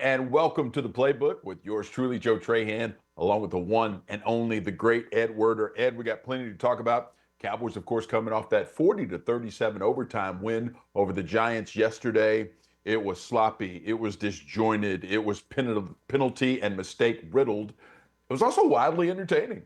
And welcome to the Playbook with yours truly, Joe Trahan, along with the one and only, the great Ed Werder. Ed, we got plenty to talk about. Cowboys, of course, coming off that 40-37 overtime win over the Giants yesterday. It was sloppy. It was disjointed. It was penalty and mistake riddled. It was also wildly entertaining.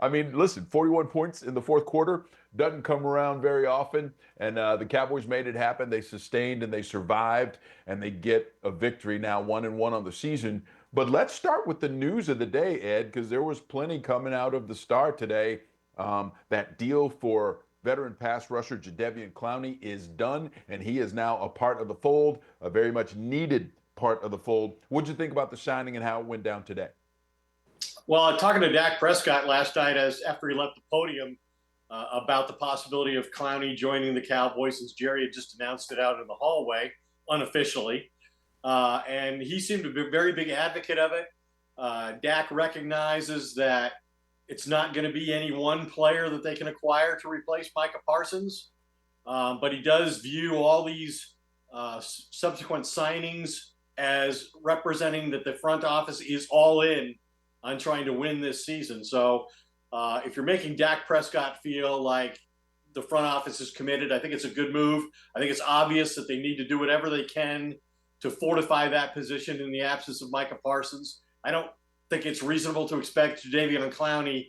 I mean, listen, 41 points in the fourth quarter doesn't come around very often. And the Cowboys made it happen. They sustained and they survived, and they get a victory now, 1-1 on the season. But let's start with the news of the day, Ed, because there was plenty coming out of the Star today. That deal for veteran pass rusher Jadeveon Clowney is done, and he is now a part of the fold, a very much needed part of the fold. What'd you think about the signing and how it went down today? Well, talking to Dak Prescott last night after he left the podium about the possibility of Clowney joining the Cowboys, since Jerry had just announced it out in the hallway unofficially. And he seemed to be a very big advocate of it. Dak recognizes that it's not going to be any one player that they can acquire to replace Micah Parsons. But he does view all these subsequent signings as representing that the front office is all in on trying to win this season. So if you're making Dak Prescott feel like the front office is committed, I think it's a good move. I think it's obvious that they need to do whatever they can to fortify that position in the absence of Micah Parsons. I don't think it's reasonable to expect Jadeveon Clowney,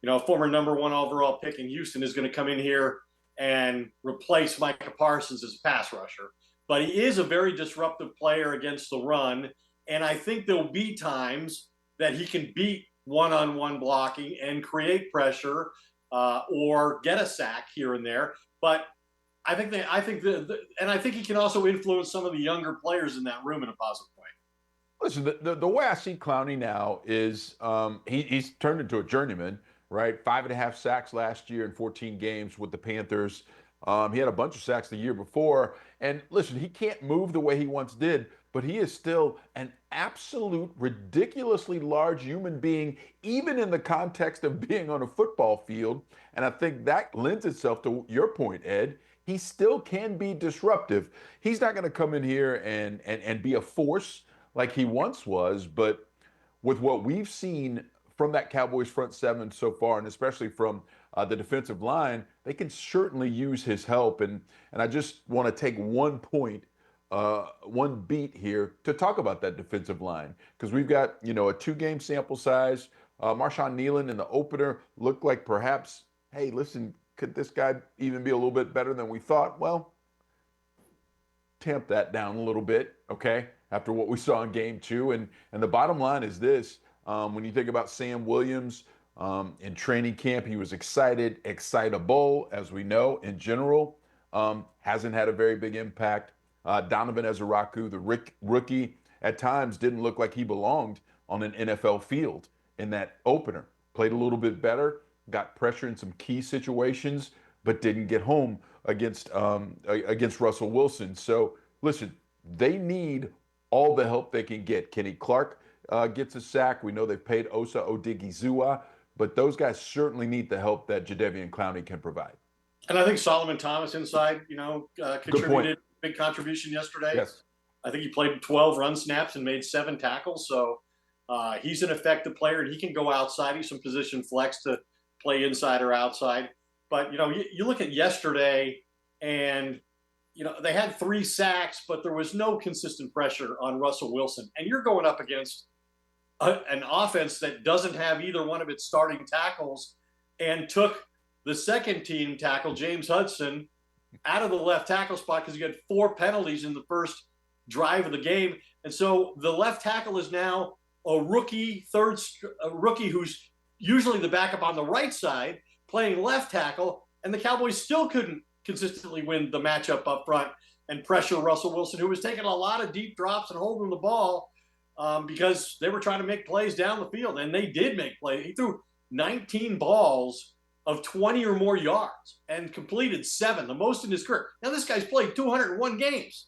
a former number one overall pick in Houston, is going to come in here and replace Micah Parsons as a pass rusher. But he is a very disruptive player against the run, and I think there'll be times that he can beat one-on-one blocking and create pressure or get a sack here and there. But I think he can also influence some of the younger players in that room in a positive way. Listen, the way I see Clowney now is he's turned into a journeyman, right? 5.5 sacks last year in 14 games with the Panthers. He had a bunch of sacks the year before. And listen, he can't move the way he once did, but he is still an absolute ridiculously large human being, even in the context of being on a football field. And I think that lends itself to your point, Ed. He still can be disruptive. He's not going to come in here and be a force like he once was, but with what we've seen from that Cowboys front seven so far, and especially from the defensive line, they can certainly use his help. And I just want to take one point, one beat here to talk about that defensive line, because we've got a 2-game sample size. Marshawn Nealon in the opener looked like perhaps, hey, listen, could this guy even be a little bit better than we thought? Well, tamp that down a little bit, okay, after what we saw in game 2. And the bottom line is this. When you think about Sam Williams in training camp, he was excited, excitable, as we know, in general. Hasn't had a very big impact. Donovan Ezeraku, the rookie, at times didn't look like he belonged on an NFL field in that opener. Played a little bit better, got pressure in some key situations, but didn't get home against Russell Wilson. So listen, they need all the help they can get. Kenny Clark gets a sack. We know they've paid Osa Odigizua, but those guys certainly need the help that Jadeveon Clowney can provide. And I think Solomon Thomas inside, contributed a big contribution yesterday. Yes. I think he played 12 run snaps and made 7 tackles. So he's an effective player, and he can go outside. He's some position flex to play inside or outside. But, you look at yesterday, and, they had 3 sacks, but there was no consistent pressure on Russell Wilson. And you're going up against an offense that doesn't have either one of its starting tackles, and took the second team tackle, James Hudson, out of the left tackle spot because he had 4 penalties in the first drive of the game. And so the left tackle is now a rookie who's usually the backup on the right side, playing left tackle, and the Cowboys still couldn't consistently win the matchup up front and pressure Russell Wilson, who was taking a lot of deep drops and holding the ball because they were trying to make plays down the field, and they did make plays. He threw 19 balls of 20 or more yards and completed 7, the most in his career. Now, this guy's played 201 games.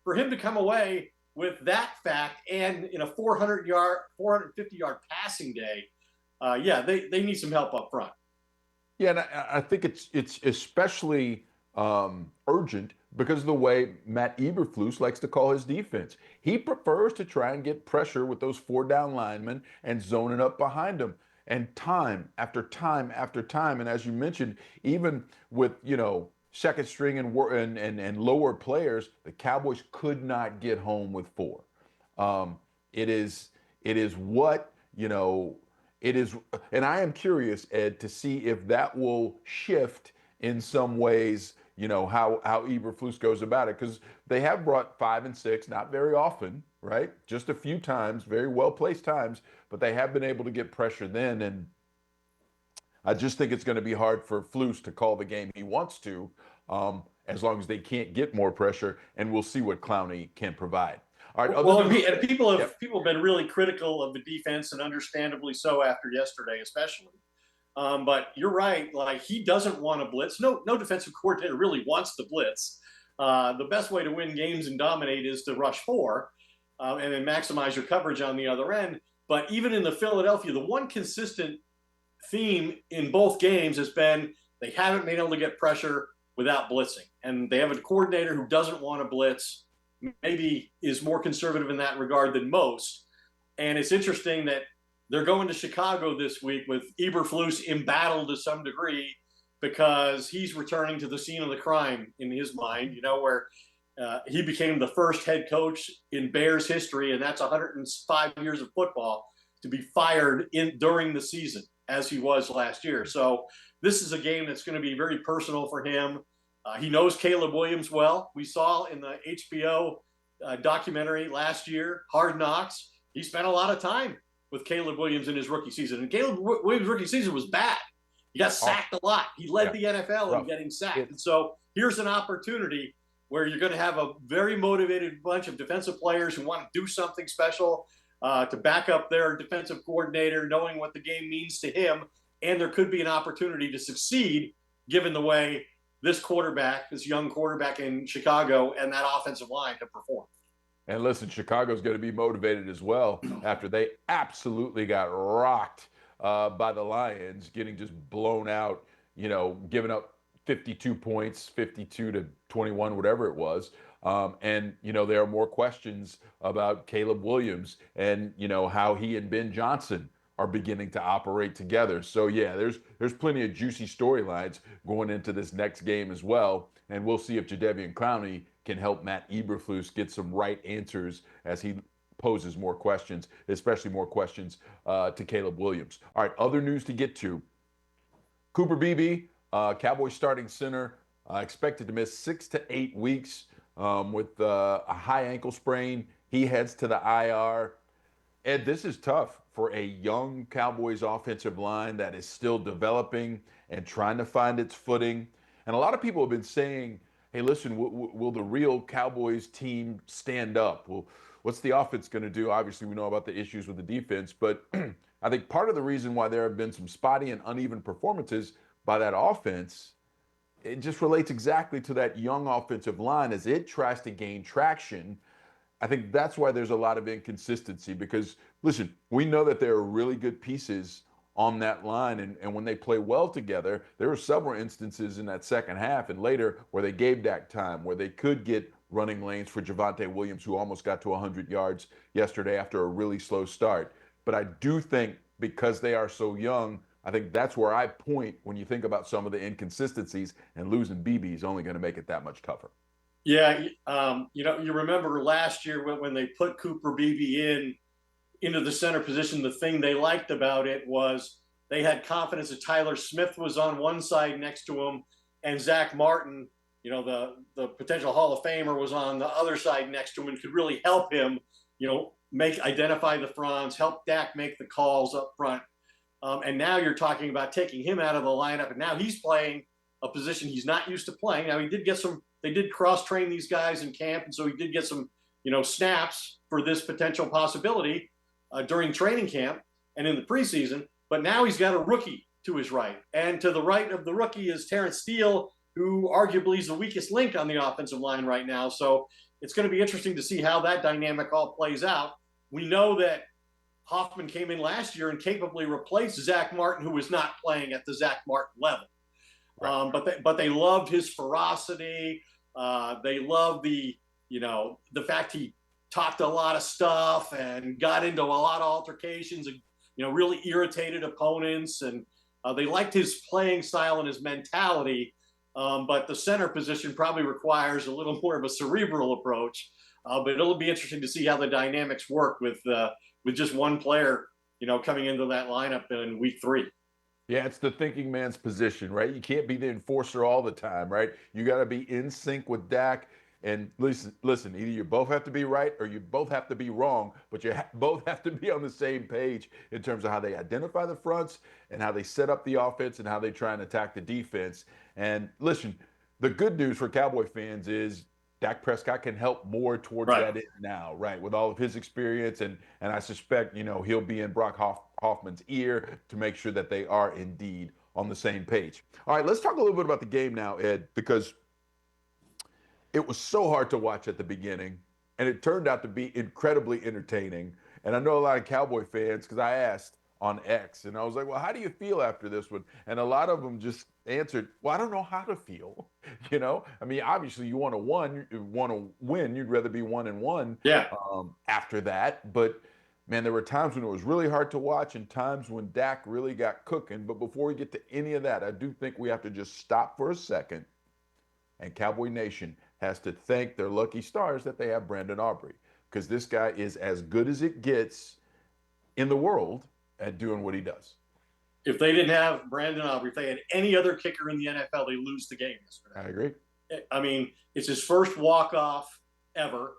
For him to come away with that fact and in a 450-yard passing day, they need some help up front. Yeah, and I think it's especially urgent because of the way Matt Eberflus likes to call his defense. He prefers to try and get pressure with those 4 down linemen and zone it up behind them. And time after time after time, and as you mentioned, even with second string and lower players, the Cowboys could not get home with 4. Um, it is what it is, and I am curious, Ed, to see if that will shift in some ways. How Eberflus goes about it, because they have brought 5 and 6, not very often, right? Just a few times, very well placed times, but they have been able to get pressure then, and I just think it's going to be hard for Flus to call the game he wants to, as long as they can't get more pressure, and we'll see what Clowney can provide. All right. Well, and people have been really critical of the defense, and understandably so after yesterday, especially. But you're right. Like, he doesn't want to blitz. No defensive coordinator really wants to blitz. The best way to win games and dominate is to rush 4, and then maximize your coverage on the other end. But even in the Philadelphia, the one consistent theme in both games has been they haven't been able to get pressure without blitzing, and they have a coordinator who doesn't want to blitz. Maybe is more conservative in that regard than most. And it's interesting that they're going to Chicago this week with Eberflus embattled to some degree, because he's returning to the scene of the crime in his mind, where he became the first head coach in Bears history, and that's 105 years of football, to be fired during the season, as he was last year. So this is a game that's going to be very personal for him. He knows Caleb Williams well. We saw in the HBO documentary last year, Hard Knocks, he spent a lot of time with Caleb Williams in his rookie season. And Caleb Williams' rookie season was bad. He got sacked a lot. He led the NFL in getting sacked. And so here's an opportunity where you're going to have a very motivated bunch of defensive players who want to do something special to back up their defensive coordinator, knowing what the game means to him. And there could be an opportunity to succeed, given the way this young quarterback in Chicago, and that offensive line to perform. And listen, Chicago's going to be motivated as well after they absolutely got rocked by the Lions, getting just blown out, giving up 52 points, 52-21, whatever it was. And there are more questions about Caleb Williams and, how he and Ben Johnson are beginning to operate together. So yeah, there's plenty of juicy storylines going into this next game as well. And we'll see if Jadeveon Clowney can help Matt Eberflus get some right answers as he poses more questions, especially more questions to Caleb Williams. All right, other news to get to. Cooper Beebe, Cowboys starting center, expected to miss 6 to 8 weeks with a high ankle sprain. He heads to the IR. Ed, this is tough for a young Cowboys offensive line that is still developing and trying to find its footing. And a lot of people have been saying, hey, listen, will the real Cowboys team stand up? Well, what's the offense going to do? Obviously, we know about the issues with the defense, but I think part of the reason why there have been some spotty and uneven performances by that offense, it just relates exactly to that young offensive line as it tries to gain traction. I think that's why there's a lot of inconsistency, because, listen, we know that there are really good pieces on that line, and when they play well together, there were several instances in that second half and later where they gave Dak time, where they could get running lanes for Javonte Williams, who almost got to 100 yards yesterday after a really slow start. But I do think because they are so young, I think that's where I point when you think about some of the inconsistencies, and losing Beebe is only going to make it that much tougher. Yeah, you remember last year when they put Cooper Beebe into the center position, the thing they liked about it was they had confidence that Tyler Smith was on one side next to him, and Zach Martin, the potential Hall of Famer, was on the other side next to him and could really help him, identify the fronts, help Dak make the calls up front. And now you're talking about taking him out of the lineup, and now he's playing a position he's not used to playing. Now, they did cross-train these guys in camp, and so he did get some, snaps for this potential possibility during training camp and in the preseason. But now he's got a rookie to his right. And to the right of the rookie is Terrence Steele, who arguably is the weakest link on the offensive line right now. So it's going to be interesting to see how that dynamic all plays out. We know that Hoffman came in last year and capably replaced Zach Martin, who was not playing at the Zach Martin level. Right. But they loved his ferocity. They loved the fact he talked a lot of stuff and got into a lot of altercations and really irritated opponents. And they liked his playing style and his mentality. But the center position probably requires a little more of a cerebral approach. But it'll be interesting to see how the dynamics work with just one player, coming into that lineup in week 3. Yeah, it's the thinking man's position, right? You can't be the enforcer all the time, right? You got to be in sync with Dak. And listen, either you both have to be right or you both have to be wrong, but you both have to be on the same page in terms of how they identify the fronts and how they set up the offense and how they try and attack the defense. And listen, the good news for Cowboy fans is Dak Prescott can help more towards Right. that end now, right? With all of his experience, and I suspect he'll be in Brock Hoffman's ear to make sure that they are indeed on the same page. All right, let's talk a little bit about the game now, Ed, because it was so hard to watch at the beginning, and it turned out to be incredibly entertaining. And I know a lot of Cowboy fans, because I asked on X, and I was like, well, how do you feel after this one? And a lot of them just answered, well, I don't know how to feel. I mean, obviously you want to win. You'd rather be 1-1 Yeah. after that. But man, there were times when it was really hard to watch and times when Dak really got cooking. But before we get to any of that, I do think we have to just stop for a second. And Cowboy Nation has to thank their lucky stars that they have Brandon Aubrey, because this guy is as good as it gets in the world at doing what he does. If they didn't have Brandon Aubrey, if they had any other kicker in the NFL, they lose the game yesterday. I agree. I mean, it's his first walk-off ever.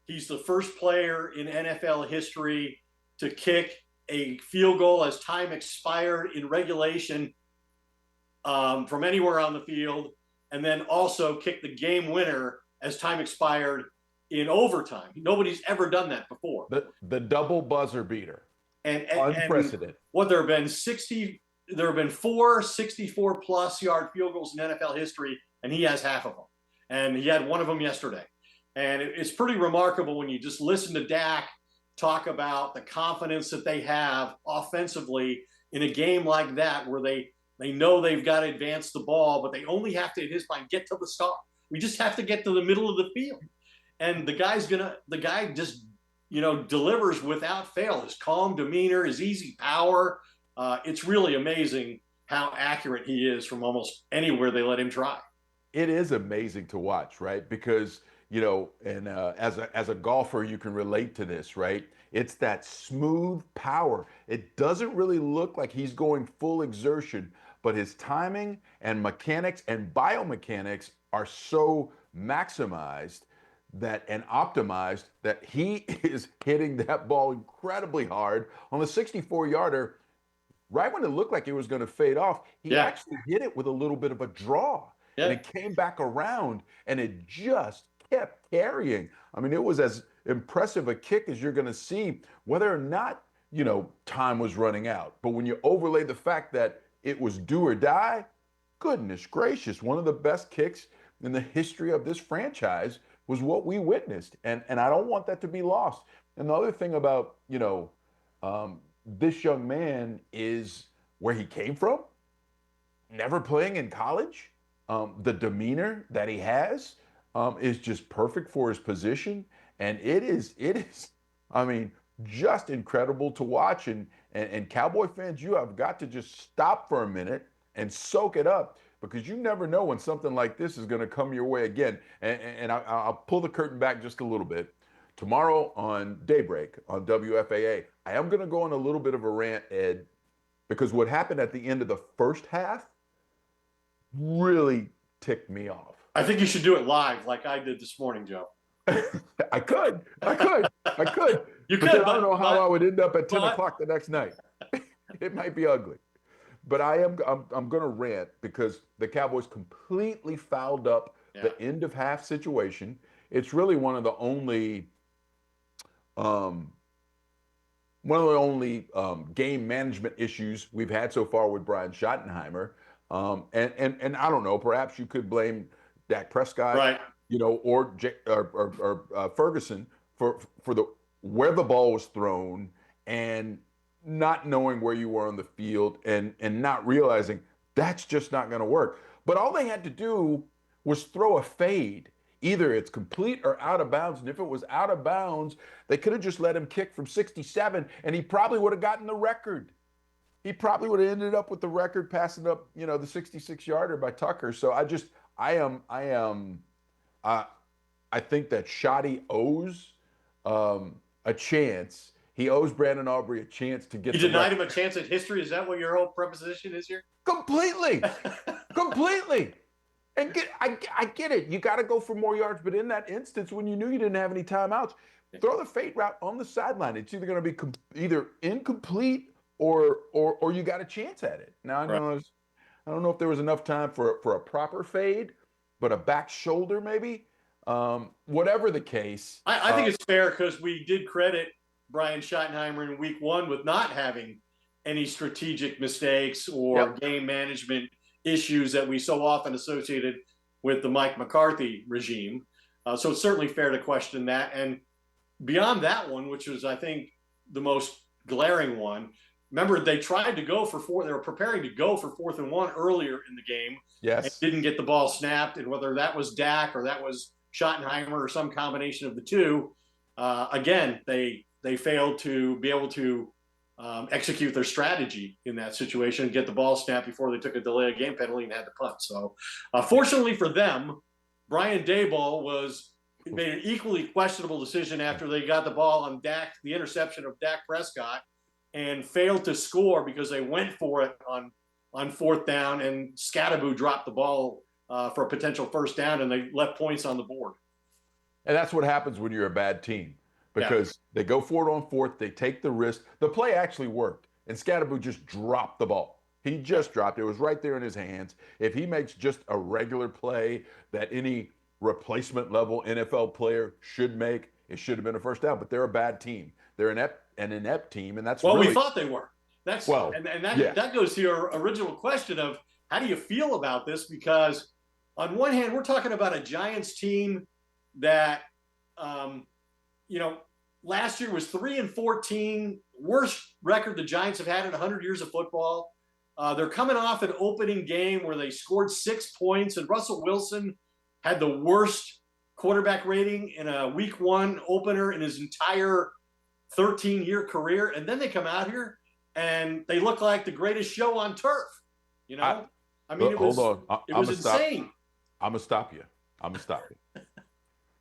He's the first player in NFL history to kick a field goal as time expired in regulation from anywhere on the field, and then also kick the game winner as time expired in overtime. Nobody's ever done that before. The double buzzer beater. And Unprecedented. There have been 4 64-plus yard field goals in NFL history, and he has half of them. And he had one of them yesterday. And it's pretty remarkable when you just listen to Dak talk about the confidence that they have offensively in a game like that, where they know they've got to advance the ball, but they only have to, in his mind, get to the star. We just have to get to the middle of the field. And the guy just, delivers without fail. His calm demeanor, his easy power. It's really amazing how accurate he is from almost anywhere they let him try. It is amazing to watch, right? Because, and as a golfer, you can relate to this, right? It's that smooth power. It doesn't really look like he's going full exertion, but his timing and mechanics and biomechanics are so maximized and optimized that he is hitting that ball incredibly hard on the 64-yarder. Right when it looked like it was going to fade off, he actually hit it with a little bit of a draw. Yeah. And it came back around and it just kept carrying. I mean, it was as impressive a kick as you're going to see, whether or not, time was running out. But when you overlay the fact that it was do or die, goodness gracious, one of the best kicks in the history of this franchise was what we witnessed. And I don't want that to be lost. And the other thing about, this young man is where he came from, never playing in college. The demeanor that he has is just perfect for his position. And it is, I mean, just incredible to watch. And Cowboy fans, you have got to just stop for a minute and soak it up, because you never know when something like this is going to come your way again. And I'll pull the curtain back just a little bit. Tomorrow on Daybreak on WFAA, I am going to go on a little bit of a rant, Ed, because what happened at the end of the first half really ticked me off. I think you should do it live like I did this morning, Joe. I could. You could, I don't know how I would end up at 10 o'clock the next night. It might be ugly. But I'm going to rant because the Cowboys completely fouled up the end of half situation. It's really one of the only game management issues we've had so far with Brian Schottenheimer. And I don't know, perhaps you could blame Dak Prescott, right, or Ferguson for where the ball was thrown and not knowing where you were on the field and not realizing that's just not going to work. But all they had to do was throw a fade. Either it's complete or out of bounds. And if it was out of bounds, they could have just let him kick from 67, and he probably would have gotten the record. He probably would have ended up with the record, passing up, the 66-yarder by Tucker. So I I think that Shoddy owes a chance. He owes Brandon Aubrey a chance to get. You denied him a chance at history. Is that what your whole preposition is here? Completely, completely. And I get it. You got to go for more yards, but in that instance, when you knew you didn't have any timeouts, throw the fade route on the sideline. It's either going to be either incomplete or you got a chance at it. Now I don't know if there was enough time for a proper fade, but a back shoulder maybe. Whatever the case, I think it's fair because we did credit Brian Schottenheimer in week 1 with not having any strategic mistakes or game management issues that we so often associated with the Mike McCarthy regime. So it's certainly fair to question that. And beyond that one, which was, I think, the most glaring one, remember they tried to go for 4. They were preparing to go for 4th and 1 earlier in the game. Yes. And didn't get the ball snapped. And whether that was Dak or that was Schottenheimer or some combination of the two, again, they failed to be able to execute their strategy in that situation, get the ball snapped before they took a delay of game penalty and had to punt. So fortunately for them, Brian Daboll made an equally questionable decision after they got the ball on Dak, the interception of Dak Prescott, and failed to score because they went for it on 4th down, and Scatterbo dropped the ball for a potential first down, and they left points on the board. And that's what happens when you're a bad team, because they go for it on 4th, they take the risk. The play actually worked, and Scatterbo just dropped the ball. He just dropped it. It was right there in his hands. If he makes just a regular play that any replacement level NFL player should make, it should have been a first down. But they're a bad team. They're an inept team, and that's we thought they were. That goes to your original question of how do you feel about this? Because on one hand, we're talking about a Giants team that, last year was 3-14, worst record the Giants have had in 100 years of football. They're coming off an opening game where they scored 6 points, and Russell Wilson had the worst quarterback rating in a week 1 opener in his entire 13-year career. And then they come out here and they look like the greatest show on turf. It was insane. I'm going to stop you.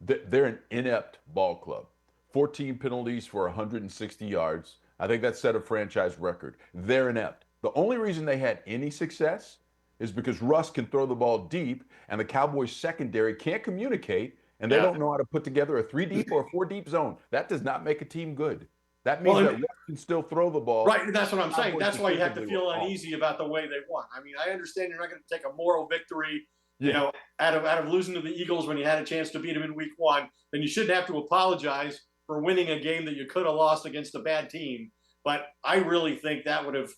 They're an inept ball club. 14 penalties for 160 yards. I think that set a franchise record. They're inept. The only reason they had any success is because Russ can throw the ball deep, and the Cowboys secondary can't communicate, and they don't know how to put together a 3-deep or a 4-deep zone. That does not make a team good. That means that Russ can still throw the ball. Right, that's what I'm saying. That's why you have to feel uneasy about the way they won. I mean, I understand you're not going to take a moral victory, out of losing to the Eagles when you had a chance to beat them in week 1. Then you shouldn't have to apologize for winning a game that you could have lost against a bad team. But I really think that would have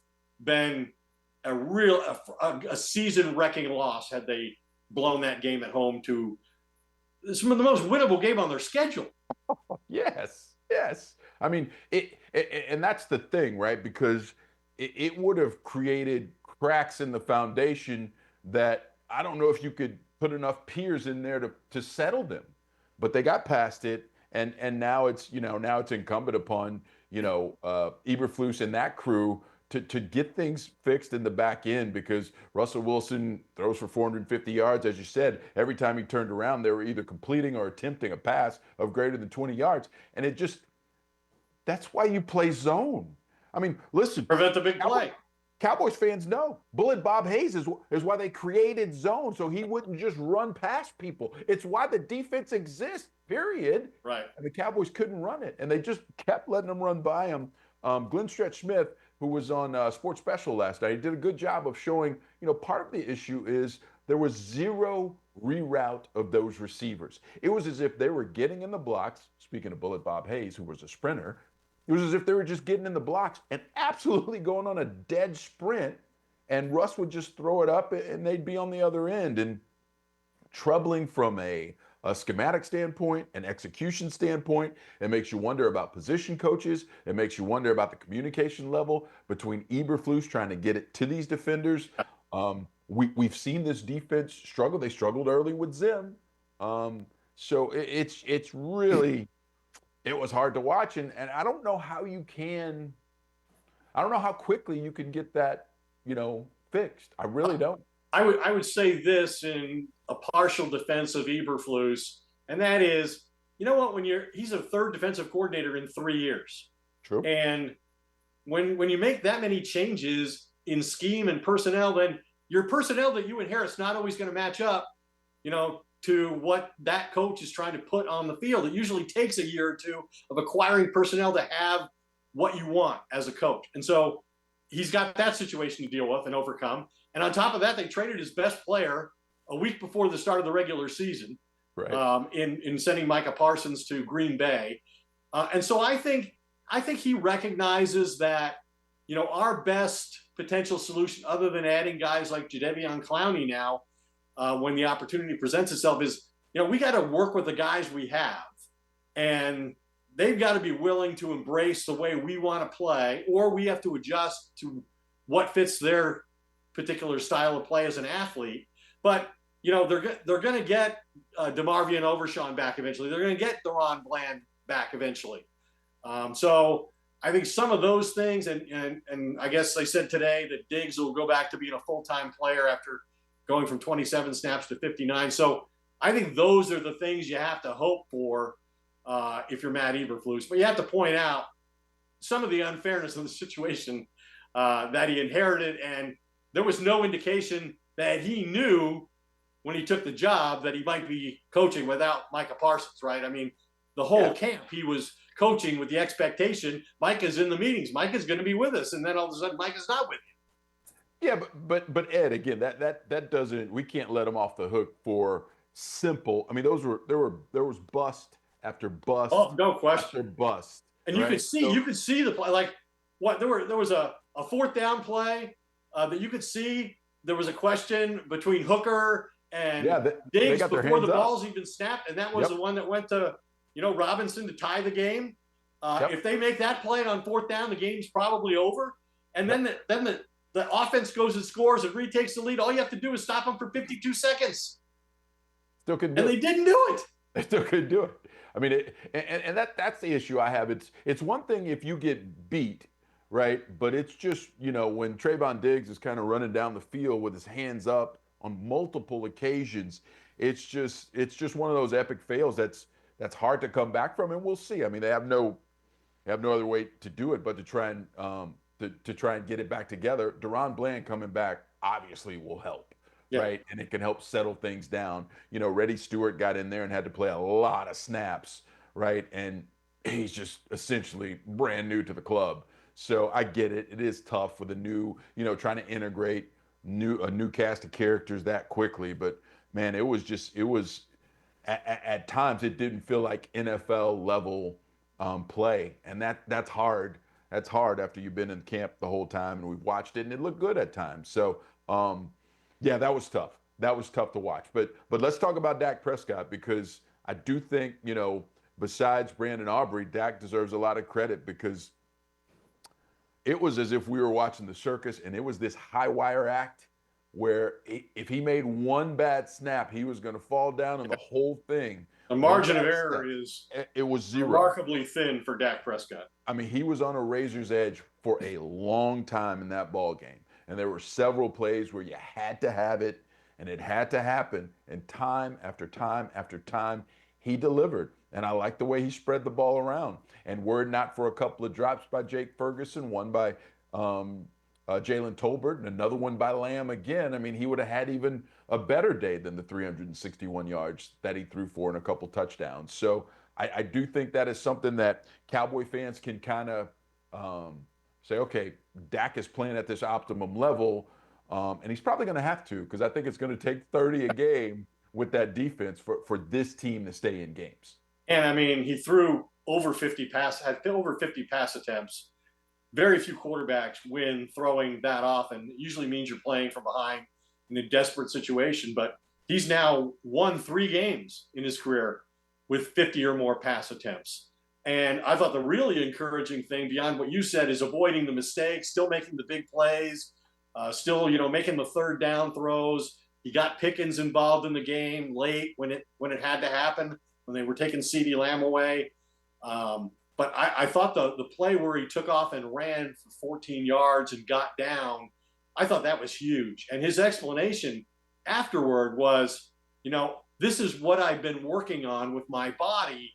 been a season-wrecking loss had they blown that game at home to some of the most winnable game on their schedule. Yes. I mean, and that's the thing, right? Because it would have created cracks in the foundation that I don't know if you could put enough peers in there to settle them. But they got past it, and now it's incumbent upon Eberflus and that crew to get things fixed in the back end, because Russell Wilson throws for 450 yards. As you said, every time he turned around, they were either completing or attempting a pass of greater than 20 yards. And that's why you play zone. I mean, listen. Prevent the big play. Cowboys fans know. Bullet Bob Hayes is why they created zone, so he wouldn't just run past people. It's why the defense exists, period. Right. And the Cowboys couldn't run it, and they just kept letting them run by him. Glenn Stretch Smith, who was on Sports Special last night, he did a good job of showing, part of the issue is there was zero reroute of those receivers. It was as if they were getting in the blocks. Speaking of Bullet Bob Hayes, who was a sprinter, it was as if they were just getting in the blocks and absolutely going on a dead sprint, and Russ would just throw it up and they'd be on the other end. And troubling from a schematic standpoint, an execution standpoint. It makes you wonder about position coaches. It makes you wonder about the communication level between Eberflus trying to get it to these defenders. We've seen this defense struggle. They struggled early with Zim. So it's really it was hard to watch, and I don't know how you can. I don't know how quickly you can get that, fixed. I really don't. I would say this in a partial defense of Eberflus, and that is, you know what? He's a third defensive coordinator in 3 years, True. and when you make that many changes in scheme and personnel, then your personnel that you inherit's not always going to match up, to what that coach is trying to put on the field. It usually takes a year or two of acquiring personnel to have what you want as a coach. And so he's got that situation to deal with and overcome. And on top of that, they traded his best player a week before the start of the regular season, Right. in sending Micah Parsons to Green Bay. And so I think he recognizes that, our best potential solution, other than adding guys like Jadeveon Clowney now, when the opportunity presents itself, is, we got to work with the guys we have. And they've got to be willing to embrace the way we want to play, or we have to adjust to what fits their particular style of play as an athlete. But, they're going to get DeMarvion Overshawn back eventually. They're going to get Deron Bland back eventually. So I think some of those things, and I guess they said today that Diggs will go back to being a full-time player after going from 27 snaps to 59. So I think those are the things you have to hope for if you're Matt Eberflus. But you have to point out some of the unfairness of the situation that he inherited, and there was no indication that he knew when he took the job that he might be coaching without Micah Parsons, right? I mean, the whole camp, he was coaching with the expectation Micah's in the meetings, Micah's going to be with us, and then all of a sudden Micah's not with you. Yeah, but Ed, again, that doesn't, we can't let him off the hook for simple. I mean, there was bust after bust Oh, no question. after bust. And you right? could see the play. Like, what, there was a fourth down play that you could see there was a question between Hooker and Diggs before the ball's even snapped, and that was the one that went to Robinson to tie the game. If they make that play on fourth down, the game's probably over. And then the offense goes and scores and retakes the lead. All you have to do is stop them for 52 seconds. Still couldn't do it. And they didn't do it. They still couldn't do it. I mean, that's the issue I have. It's one thing if you get beat, right? But it's just, when Trayvon Diggs is kind of running down the field with his hands up on multiple occasions, it's just one of those epic fails that's hard to come back from, and we'll see. I mean, they have no other way to do it but to try and to try and get it back together. Deron Bland coming back obviously will help, right? And it can help settle things down. Reddy Stewart got in there and had to play a lot of snaps, right? And he's just essentially brand new to the club. So I get it. It is tough with a new, trying to integrate a new cast of characters that quickly. But man, it was at times it didn't feel like NFL level play, and that's hard. That's hard after you've been in camp the whole time, and we've watched it, and it looked good at times. So yeah, that was tough. That was tough to watch. But let's talk about Dak Prescott, because I do think, besides Brandon Aubrey, Dak deserves a lot of credit, because it was as if we were watching the circus, and it was this high wire act where if he made one bad snap, he was going to fall down, and the whole thing. The margin of error it was zero. Remarkably thin for Dak Prescott. I mean, he was on a razor's edge for a long time in that ball game. And there were several plays where you had to have it, and it had to happen. And time after time after time, he delivered. And I like the way he spread the ball around. And were it not for a couple of drops by Jake Ferguson, one by Jalen Tolbert, and another one by Lamb again, I mean, he would have had even a better day than the 361 yards that he threw for and a couple touchdowns. So I do think that is something that Cowboy fans can kind of say, okay, Dak is playing at this optimum level, and he's probably going to have to, because I think it's going to take 30 a game with that defense for this team to stay in games. And I mean, he threw had over 50 pass attempts. Very few quarterbacks win throwing that often. It usually means you're playing from behind in a desperate situation. But he's now won 3 games in his career with 50 or more pass attempts. And I thought the really encouraging thing beyond what you said is avoiding the mistakes, still making the big plays, still, making the third down throws. He got Pickens involved in the game late when it had to happen, when they were taking CeeDee Lamb away. But I thought the play where he took off and ran for 14 yards and got down, I thought that was huge. And his explanation afterward was, this is what I've been working on with my body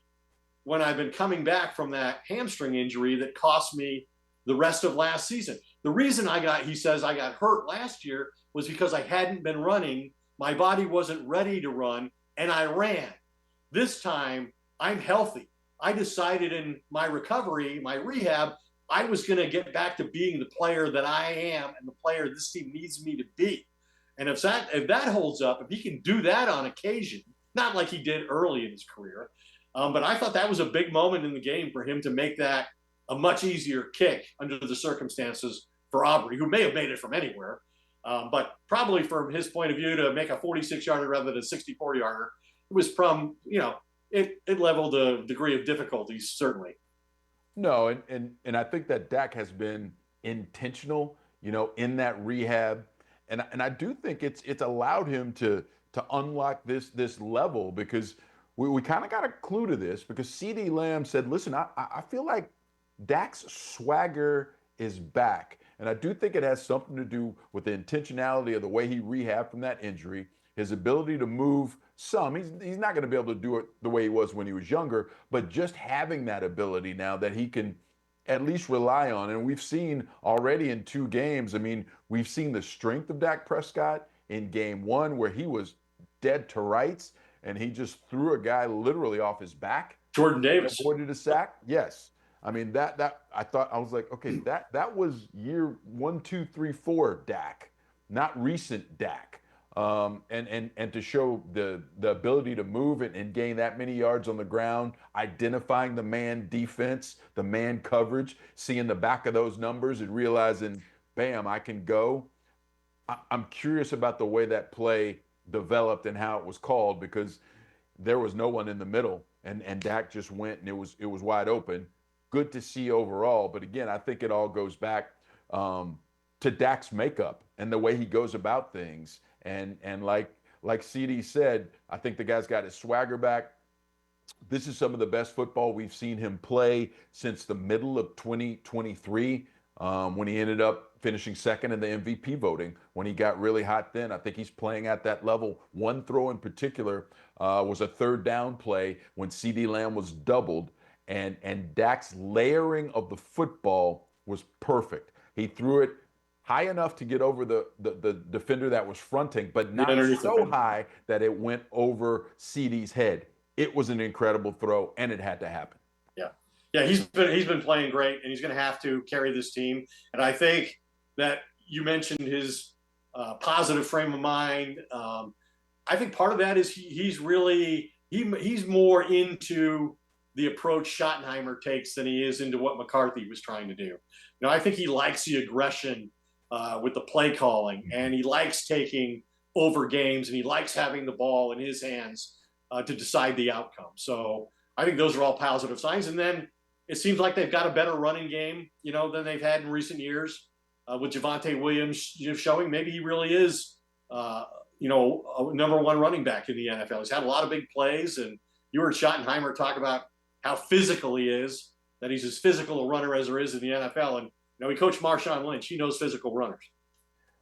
when I've been coming back from that hamstring injury that cost me the rest of last season. The reason he says I got hurt last year was because I hadn't been running. My body wasn't ready to run, and I ran. This time, I'm healthy. I decided in my recovery, my rehab, I was going to get back to being the player that I am and the player this team needs me to be. And if that holds up, if he can do that on occasion, not like he did early in his career, but I thought that was a big moment in the game for him to make that a much easier kick under the circumstances for Aubrey, who may have made it from anywhere. But probably from his point of view, to make a 46-yarder rather than a 64-yarder, it was from, it leveled a degree of difficulty, certainly. No, and I think that Dak has been intentional, in that rehab. And I do think it's allowed him to unlock this level, because we kind of got a clue to this, because CeeDee Lamb said, listen, I feel like Dak's swagger is back. And I do think it has something to do with the intentionality of the way he rehabbed from that injury, his ability to move some. He's not going to be able to do it the way he was when he was younger, but just having that ability now that he can at least rely on. And we've seen already in 2 games, we've seen the strength of Dak Prescott in game 1, where he was dead to rights and he just threw a guy literally off his back. Jordan Davis avoided a sack. Yes. That I thought, I was like, okay, that was year 1, 2, 3, 4 Dak, not recent Dak. And to show the ability to move and gain that many yards on the ground, identifying the man defense, the man coverage, seeing the back of those numbers and realizing, bam, I can go. I'm curious about the way that play developed and how it was called, because there was no one in the middle, and Dak just went and it was wide open. Good to see overall, but again, I think it all goes back to Dak's makeup and the way he goes about things. And like CD said, I think the guy's got his swagger back. This is some of the best football we've seen him play since the middle of 2023, when he ended up finishing second in the MVP voting, when he got really hot then. I think he's playing at that level. One throw in particular was a third down play when CeeDee Lamb was doubled, and Dak's layering of the football was perfect. He threw it high enough to get over the defender that was fronting, but not so high that it went over CeeDee's head. It was an incredible throw, and it had to happen. Yeah, he's been playing great, and he's going to have to carry this team. And I think that you mentioned his positive frame of mind. I think part of that is he's more into the approach Schottenheimer takes than he is into what McCarthy was trying to do. I think he likes the aggression with the play calling, and he likes taking over games, and he likes having the ball in his hands to decide the outcome. So I think those are all positive signs. And then it seems like they've got a better running game, than they've had in recent years, with Javonte Williams showing maybe he really is, a number 1 running back in the NFL. He's had a lot of big plays, and you heard Schottenheimer talk about how physical he is, that he's as physical a runner as there is in the NFL. And he coached Marshawn Lynch. He knows physical runners.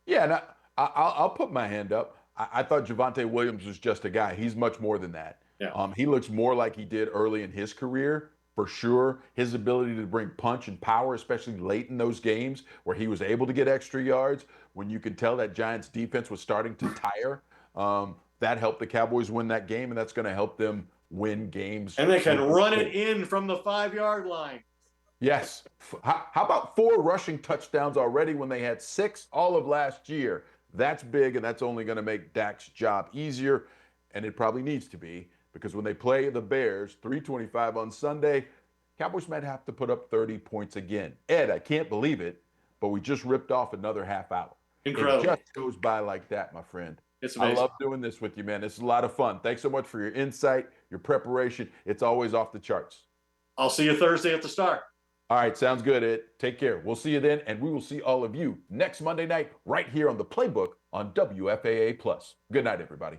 Yeah, and I'll put my hand up. I thought Javonte Williams was just a guy. He's much more than that. Yeah. He looks more like he did early in his career, for sure. His ability to bring punch and power, especially late in those games where he was able to get extra yards, when you could tell that Giants defense was starting to tire, that helped the Cowboys win that game, and that's going to help them win games. And they can run it in from the 5-yard line. Yes. How about 4 rushing touchdowns already when they had 6 all of last year? That's big, and that's only going to make Dak's job easier, and it probably needs to be, because when they play the Bears, 3:25 on Sunday, Cowboys might have to put up 30 points again. Ed, I can't believe it, but we just ripped off another half hour. Incredible. It just goes by like that, my friend. It's amazing. I love doing this with you, man. It's a lot of fun. Thanks so much for your insight, your preparation. It's always off the charts. I'll see you Thursday at the Star. All right, sounds good, Ed. Take care. We'll see you then, and we will see all of you next Monday night right here on the Playbook on WFAA Plus. Good night, everybody.